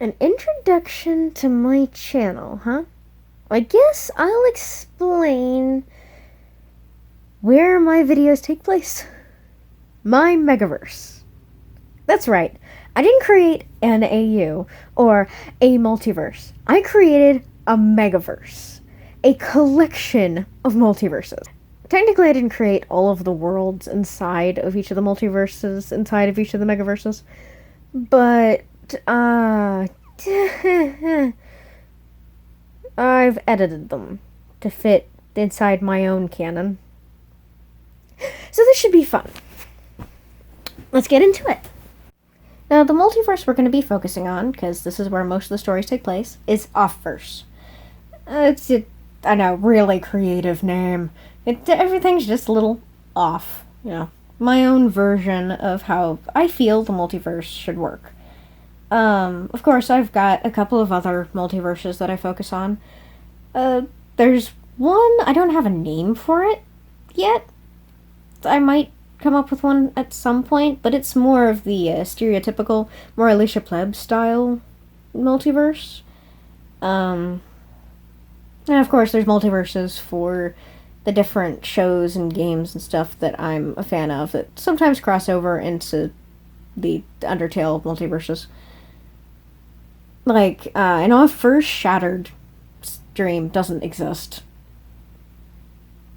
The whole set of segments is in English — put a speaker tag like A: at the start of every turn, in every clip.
A: An introduction to my channel, huh? I guess I'll explain where my videos take place. My Megaverse. That's right. I didn't create an AU or a multiverse. I created a Megaverse. A collection of multiverses. Technically, I didn't create all of the worlds inside of each of the multiverses, inside of each of the Megaverses. But, I've edited them to fit inside my own canon. So this should be fun. Let's get into it. Now, the multiverse we're going to be focusing on, because this is where most of the stories take place, is Offverse. It's I know, really creative name. Everything's just a little off, my own version of how I feel the multiverse should work. Of course, I've got a couple of other multiverses that I focus on. There's one, I don't have a name for it yet. I might come up with one at some point, but it's more of the stereotypical, more Alicia Pleb style multiverse. And of course, there's multiverses for the different shows and games and stuff that I'm a fan of that sometimes cross over into the Undertale multiverses. Like, an Offverse Shattered stream doesn't exist.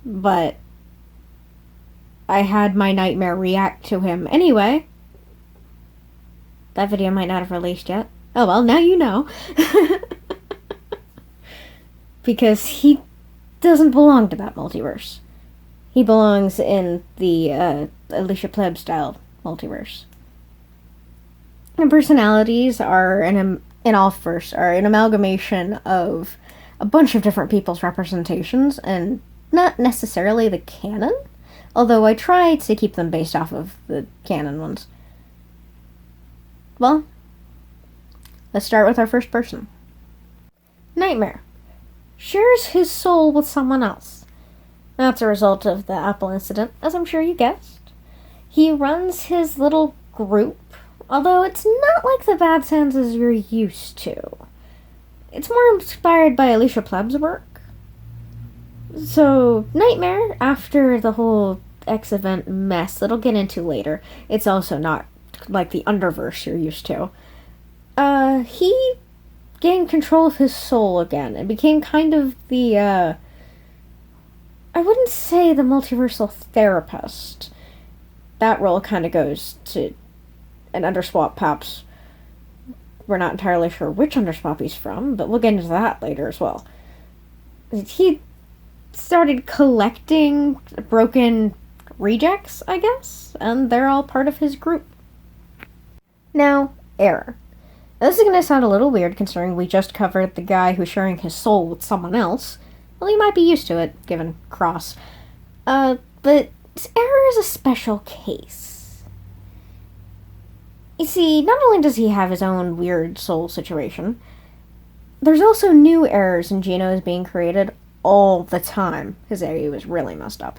A: But I had my nightmare react to him anyway. That video might not have released yet. Oh well, now you know. Because he doesn't belong to that multiverse. He belongs in the Alicia Pleb style multiverse. And personalities are in Offverse are an amalgamation of a bunch of different people's representations, and not necessarily the canon, although I try to keep them based off of the canon ones. Well, let's start with our first person. Nightmare shares his soul with someone else. That's a result of the Apple incident, as I'm sure you guessed. He runs his little group, although it's not like the Bad Sands you're used to. It's more inspired by Alicia Pleb's work. So, Nightmare, after the whole X-event mess that I'll get into later, it's also not like the Underverse you're used to. He gained control of his soul again and became kind of the, I wouldn't say the multiversal therapist. That role kind of goes to an Underswap Paps. We're not entirely sure which Underswap he's from, but we'll get into that later as well. He started collecting broken rejects, I guess, and they're all part of his group. Now, Error. Now, this is going to sound a little weird considering we just covered the guy who's sharing his soul with someone else. Well, you might be used to it, given Cross. But Error is a special case. You see, not only does he have his own weird soul situation, there's also new errors and Genos being created all the time. His AU is really messed up.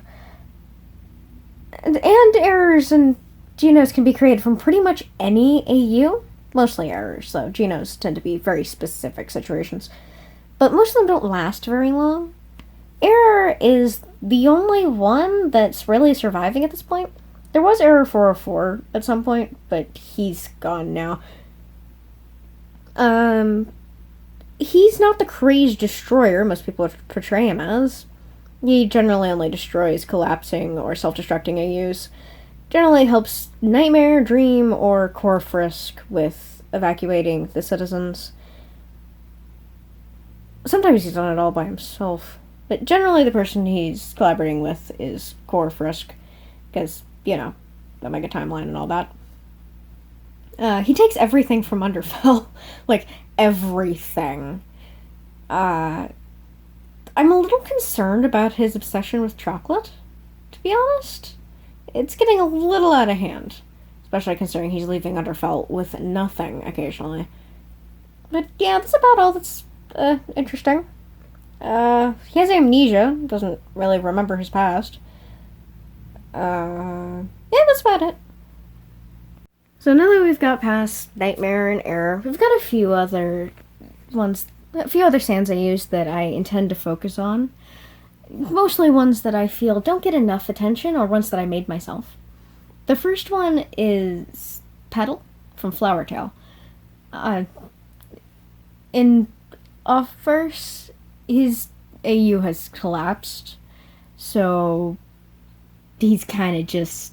A: And errors and Genos can be created from pretty much any AU. Mostly errors, though. Genos tend to be very specific situations. But most of them don't last very long. Error is the only one that's really surviving at this point. There was Error 404 at some point, but he's gone now. He's not the crazed destroyer most people portray him as. He generally only destroys collapsing or self-destructing AUs. Generally helps Nightmare, Dream, or Core Frisk with evacuating the citizens. Sometimes he's done it all by himself, but generally the person he's collaborating with is Core Frisk, because, the Mega Timeline and all that. He takes everything from Underfell, like, everything. I'm a little concerned about his obsession with chocolate, to be honest. It's getting a little out of hand, especially considering he's leaving Underfell with nothing occasionally. But yeah, that's about all that's interesting. He has amnesia, doesn't really remember his past. Yeah, that's about it. So now that we've got past Nightmare and Error, we've got a few other sands I use that I intend to focus on. Mostly ones that I feel don't get enough attention or ones that I made myself. The first one is Petal from Flower Tale. In Offverse, his AU has collapsed, so he's kind of just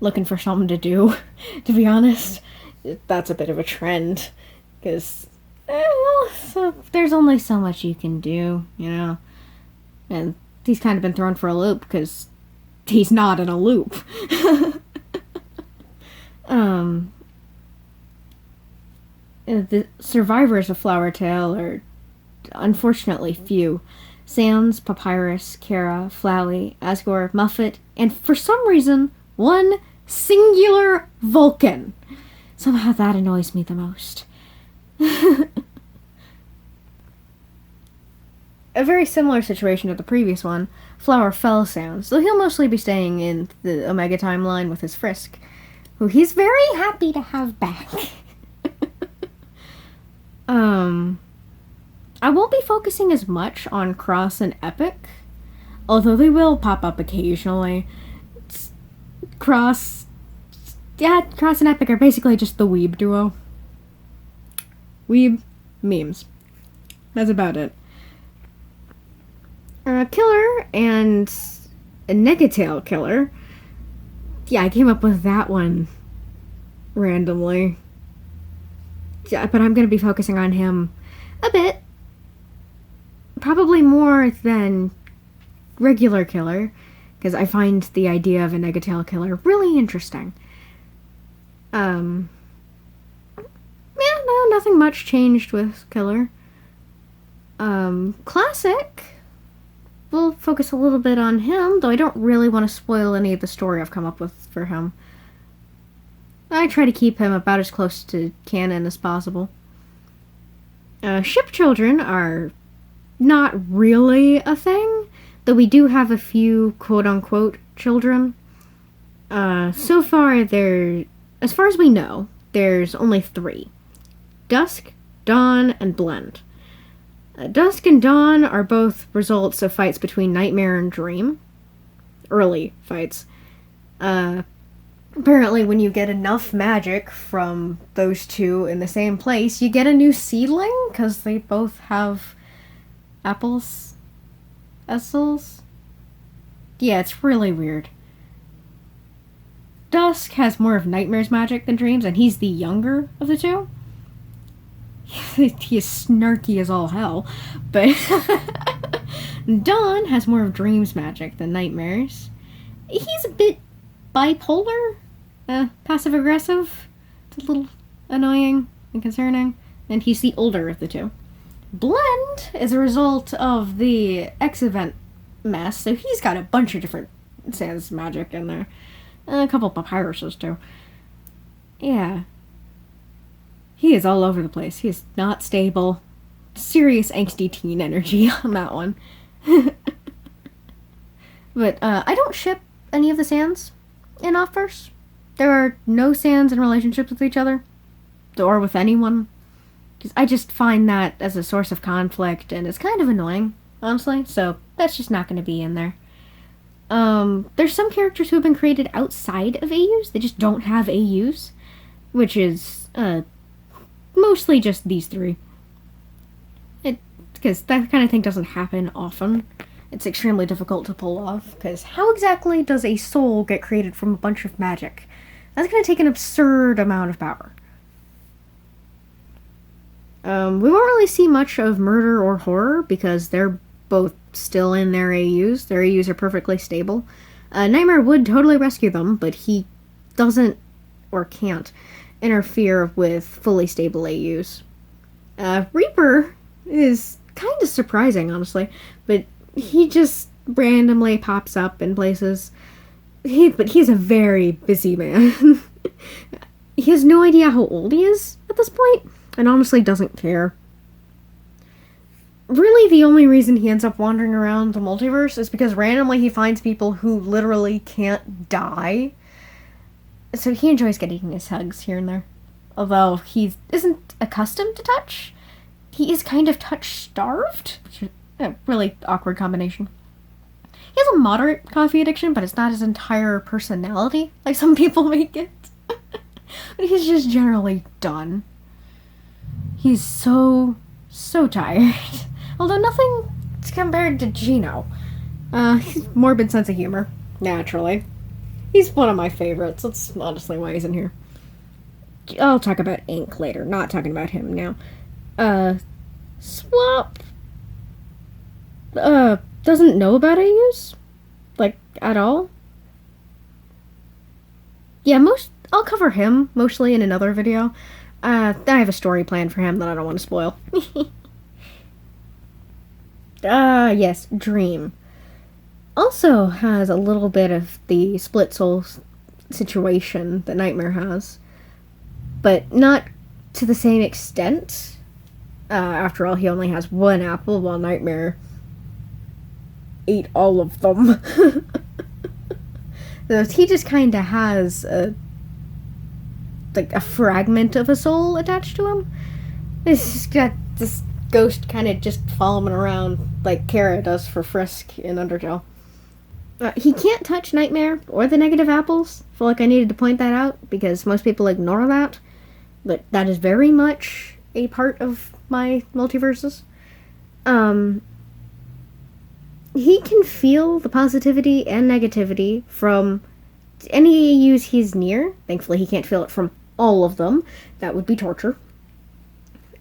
A: looking for something to do, to be honest. That's a bit of a trend, because so there's only so much you can do, you know? And he's kind of been thrown for a loop, because he's not in a loop. The survivors of Flower Tale are unfortunately few. Sans, Papyrus, Kara, Flowey, Asgore, Muffet, and for some reason, one singular Vulcan. Somehow that annoys me the most. A very similar situation to the previous one, Flower Fell Sounds, though he'll mostly be staying in the Omega timeline with his Frisk, who he's very happy to have back. I won't be focusing as much on Cross and Epic, although they will pop up occasionally. Cross and Epic are basically just the weeb duo. Weeb memes. That's about it. Killer and a Negatail Killer. Yeah, I came up with that one randomly. Yeah, but I'm going to be focusing on him a bit. Probably more than regular Killer, because I find the idea of a Negatail Killer really interesting. Yeah, no, nothing much changed with Killer. Classic, we'll focus a little bit on him, though I don't really want to spoil any of the story I've come up with for him. I try to keep him about as close to canon as possible. Ship children are not really a thing, though we do have a few quote-unquote children. So far, as far as we know, there's only 3. Dusk, Dawn, and Blend. Dusk and Dawn are both results of fights between Nightmare and Dream. Early fights. Apparently, when you get enough magic from those two in the same place, you get a new seedling, because they both have apples? Essels? Yeah, it's really weird. Dusk has more of Nightmare's magic than Dream's, and he's the younger of the two. He is snarky as all hell, but Dawn has more of Dream's magic than Nightmare's. He's a bit bipolar, passive-aggressive. It's a little annoying and concerning, and he's the older of the two. Blend is a result of the X-Event mess, so he's got a bunch of different Sans magic in there. And a couple Papyruses, too. Yeah. He is all over the place. He is not stable. Serious angsty teen energy on that one. But I don't ship any of the Sans in Offverse. There are no Sans in relationships with each other. Or with anyone. I just find that as a source of conflict, and it's kind of annoying, honestly. So that's just not going to be in there. There's some characters who have been created outside of AUs. They just don't have AUs. Which is, mostly just these 3. Because that kind of thing doesn't happen often. It's extremely difficult to pull off, because how exactly does a soul get created from a bunch of magic? That's going to take an absurd amount of power. We won't really see much of Murder or Horror, because they're both still in their AUs. Their AUs are perfectly stable. Nightmare would totally rescue them, but he doesn't, or can't, interfere with fully stable AUs. Reaper is kind of surprising, honestly, but he just randomly pops up in places. But he's a very busy man. He has no idea how old he is at this point, and honestly doesn't care. Really, the only reason he ends up wandering around the multiverse is because randomly he finds people who literally can't die. So he enjoys getting his hugs here and there. Although he isn't accustomed to touch, he is kind of touch-starved, which is a really awkward combination. He has a moderate coffee addiction, but it's not his entire personality, like some people make it. But he's just generally done. He's so tired. Although nothing compared to Gino. He's morbid sense of humor, naturally. He's one of my favorites. That's honestly why he's in here. I'll talk about Ink later, not talking about him now. Swap doesn't know about AUs? Like, at all? Yeah, I'll cover him mostly in another video. I have a story planned for him that I don't want to spoil. Yes, Dream. Also has a little bit of the split soul situation that Nightmare has, but not to the same extent. After all, he only has one apple, while Nightmare ate all of them. So he just kind of has a fragment of a soul attached to him. It's just got this ghost kind of just following around like Kara does for Frisk in Undertale. He can't touch Nightmare or the negative apples. I feel like I needed to point that out because most people ignore that. But that is very much a part of my multiverses. He can feel the positivity and negativity from any AUs he's near. Thankfully, he can't feel it from all of them. That would be torture.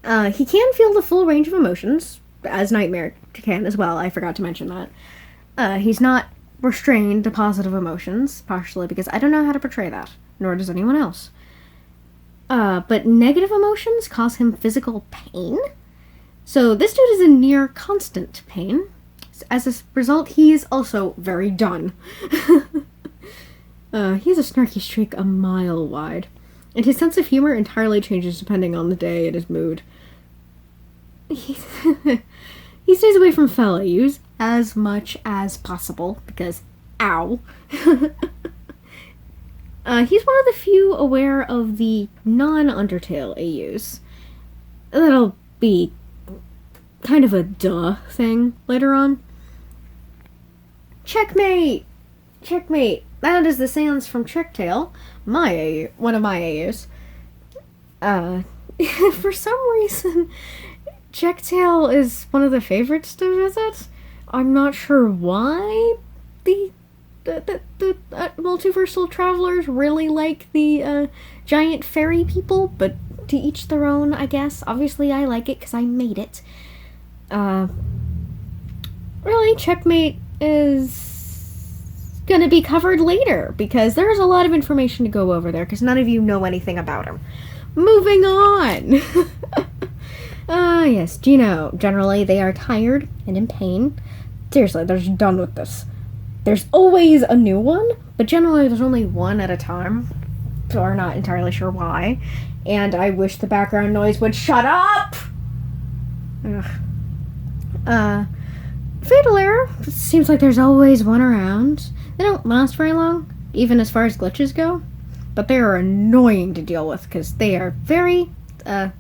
A: He can feel the full range of emotions, as Nightmare can as well. I forgot to mention that. He's not restrained to positive emotions, partially because I don't know how to portray that, nor does anyone else. But negative emotions cause him physical pain. So this dude is in near constant pain. As a result, he is also very done. He has a snarky streak a mile wide. And his sense of humor entirely changes depending on the day and his mood. He stays away from fellow use as much as possible, because, ow. He's one of the few aware of the non-Undertale AUs. That'll be kind of a duh thing later on. Checkmate! Checkmate! That is the sounds from Tricktail, one of my AUs. For some reason, Checktail is one of the favorites to visit. I'm not sure why the multiversal travelers really like the giant fairy people, but to each their own, I guess. Obviously, I like it because I made it. Really, Checkmate is gonna be covered later because there's a lot of information to go over there because none of you know anything about him. Moving on. Yes, Gino. Generally, they are tired and in pain. Seriously, they're just done with this. There's always a new one, but generally there's only one at a time, so we're not entirely sure why. And I wish the background noise would shut up! Ugh. Fatal Error. Seems like there's always one around. They don't last very long, even as far as glitches go, but they are annoying to deal with because they are very, they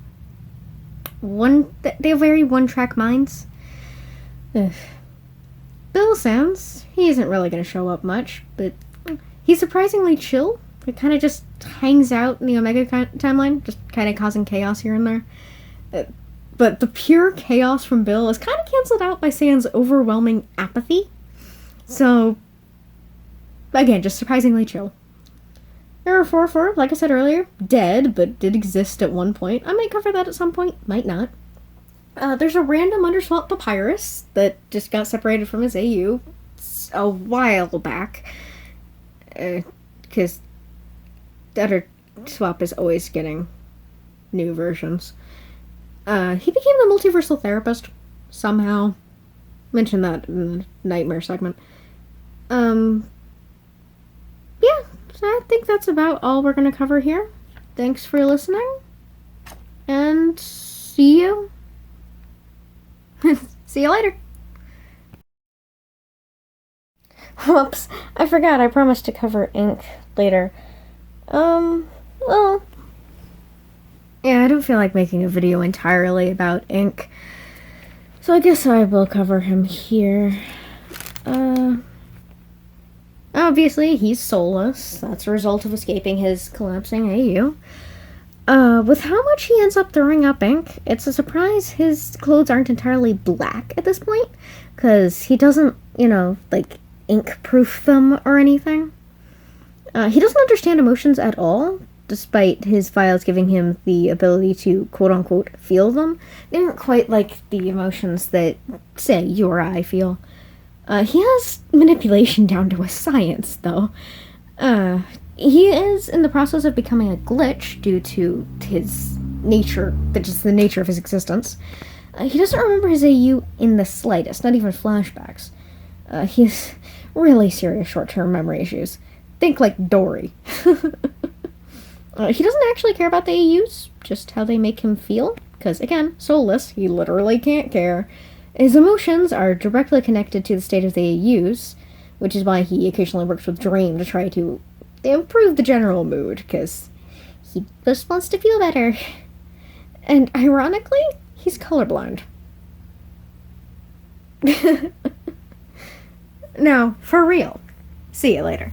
A: have very one-track minds. Ugh. Bill Sands, he isn't really going to show up much, but he's surprisingly chill. He kind of just hangs out in the Omega timeline, just kind of causing chaos here and there. But the pure chaos from Bill is kind of canceled out by Sans' overwhelming apathy. So, again, just surprisingly chill. Error 4-4, like I said earlier, dead, but did exist at one point. I might cover that at some point, might not. There's a random Underswap Papyrus that just got separated from his AU a while back. Because Underswap is always getting new versions. He became the multiversal therapist, somehow. Mentioned that in the Nightmare segment. Yeah, so I think that's about all we're going to cover here. Thanks for listening, and see you. See you later. Whoops, I forgot I promised to cover Ink later. Well, yeah, I don't feel like making a video entirely about Ink, so I guess I will cover him here. Obviously, he's soulless. That's a result of escaping his collapsing AU. With how much he ends up throwing up ink, it's a surprise his clothes aren't entirely black at this point, because he doesn't, like, ink-proof them or anything. He doesn't understand emotions at all, despite his files giving him the ability to quote-unquote feel them. They aren't quite like the emotions that, say, you or I feel. He has manipulation down to a science, though. He is in the process of becoming a glitch due to his nature, just the nature of his existence. He doesn't remember his AU in the slightest, not even flashbacks. He has really serious short-term memory issues. Think like Dory. He doesn't actually care about the AUs, just how they make him feel, because, again, soulless, he literally can't care. His emotions are directly connected to the state of the AUs, which is why he occasionally works with Dream to try to improve the general mood, because he just wants to feel better. And ironically, he's colorblind. Now, for real. See you later.